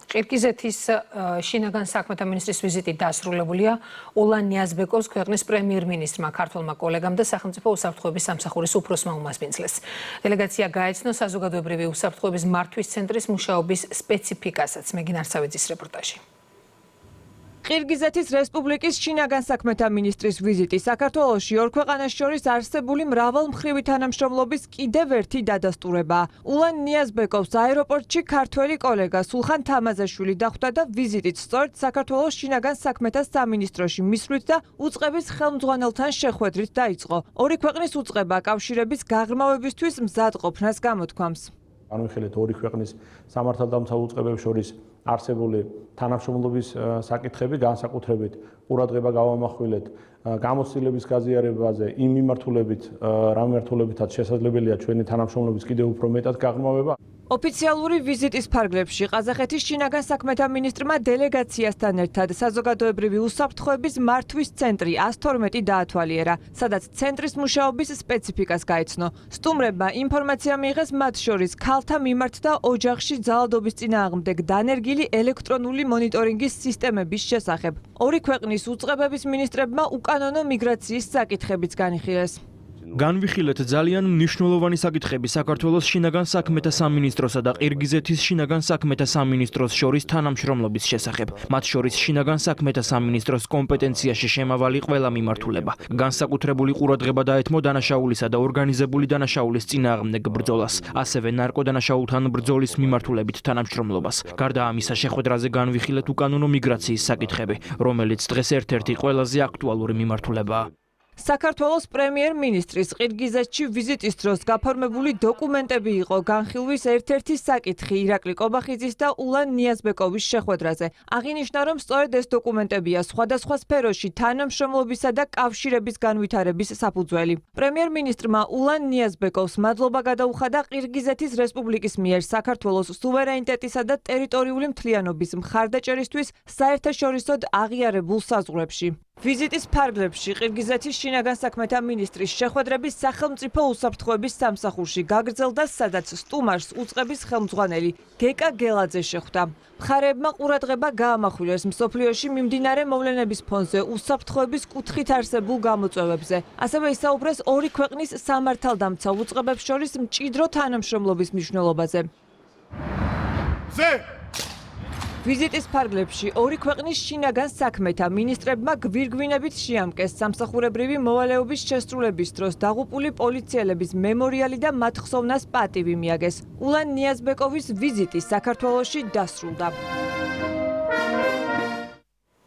ყირგიზეთის შინაგან საქმეთა მინისტრის ვიზიტი დასრულებულია. ულან ნიაზბეკოვს ქვეყნის პრემიერ-მინისტრმა, ქართველმა კოლეგამ და სახელმწიფო უსაფრთხოების სამსახურის უფროსმა უმასპინძლეს. დელეგაცია გაეცნო საზოგადოებრივი უსაფრთხოების მართვის ცენტრის მუშაობის სპეციფიკასაც. მეგინ არსავიძის რეპორტაჟი. ყირგიზეთის რესპუბლიკის შინაგან საქმეთა მინისტრის ვიზიტი საქართველოში ორ ქვეყანას შორის არსებული მრავალმხრივი თანამშრომლობის კიდევ ერთი დადასტურებაა. ულან ნიაზბეკოვს აეროპორტში ქართველი კოლეგა სულხან თამაზაშვილი დახვდა და ვიზიტით სწორედ საქართველოს შინაგან საქმეთა სამინისტროში მისვლით და უწყების ხელმძღვანელთან შეხვედრით დაიწყო. ორი ქვეყნის უწყება კავშირების გაღრმავებისთვის მზად ყოფნას გამოთქვამს. განვიხილეთ ორი ქვეყნის სამართალდამცავ უწყებებს შორის არსებული თანამშრომლობის საკითხები, განსაკუთრებით ყურადღება გავამახვილეთ გამოცდილების გაზიარებაზე იმ მიმართულებით, რა მიმართულებითაც შესაძლებელია ჩვენი თანამშრომლობის კიდევ უფრო მეტად გაღრმავება. ოფიციალური ვიზიტის ფარგლებში ყაზახეთის შინაგან საქმეთა მინისტრმა დელეგაციასთან ერთად საზოგადოებრივი უსაფრთხოების მართვის ცენტრი 112 დაათვალიერა, სადაც ცენტრის მუშაობის სპეციფიკას გაეცნო. სტუმრებმა ინფორმაცია მიიღეს მათ შორის ქალთა მიმართ და ოჯახში ძალადობის წინააღმდეგ დანერგილი ელექტრონული მონიტორინგის სისტემების შესახებ. ორი ქვეყნის უწყებების მინისტრებმა უკანონო მიგრაციის საკითხებიც განიხილეს. განვიხილეთ ძალიან მნიშვნელოვანი საკითხები საქართველოს შინაგან საქმეთა სამინისტროსა და ყირგიზეთის შინაგან საქმეთა სამინისტროს შორის თანამშრომლობის შესახებ. მათ შორის შინაგან საქმეთა სამინისტროს კომპეტენციაში შემავალი ყველა მიმართულება. განსაკუთრებული ყურადღება დაეთმო დანაშაულისა და ორგანიზებული დანაშაულის წინააღმდეგ ბრძოლას, ასევე ნარკოდანაშაულთან ბრძოლის მიმართულებით თანამშრომლობას. გარდა ამისა, შეხვედრაზე განვიხილეთ უკანონო მიგრაციის საკითხები, რომელიც დღეს ერთ-ერთი ყველაზე აქტუალური მიმართულებაა. საქართველოს პრემიერ-მინისტრის ყირგიზეთში ვიზიტის დროს გაფორმებული დოკუმენტები იყო განხილვის ერთ-ერთი საკითხი ირაკლი კობახიძის და ულან ნიაზბეკოვის შეხვედრაზე. აღინიშნა, რომ სწორედ ეს დოკუმენტებია სხვადასხვა სფეროში თანამშრომლობისა და კავშირების განვითარების საფუძველი. პრემიერ-მინისტრმა ულან ნიაზბეკოვს მადლობა გადაუხადა ყირგიზეთის რესპუბლიკის მიერ საქართველოს სუვერენიტეტისა და ტერიტორიული მთლიანობის მხარდაჭერისთვის საერთაშორისოდ აღიარებულ საზღვრებში. ვიზიტის ფარგლებში ყირგიზეთის შინაგან საქმეთა მინისტრის შეხვედრების სახელმწიფო უსაფრთხოების სამსახურში გაგრძელდა, სადაც სტუმარს უწყების ხელმძღვანელი გეკა გელაძე შეხვდა. მხარეებმა ყურადღება გაამახვილეს მსოფლიოში მიმდინარე მოვლენების ფონზე უსაფრთხოების კუთხით არსებულ გამოწვევებზე. ასევე ისაუბრეს ორი ქვეყნის სამართალდამცავ უწყებებს შორის მჭიდრო თანამშრომლობის მნიშვნელობაზე. ვიზიტის ფარგლებში ორი ქვეყნის შინაგან საქმეთა მინისტრებმა გვირგვინებით შეამკეს სამსახურებრივი მოვალეობის შესრულების დროს დაღუპული პოლიციელების მემორიალი და მათ ხსოვნას პატივი მიაგეს. ულან ნიაზბეკოვის ვიზიტი საქართველოში დასრულდა.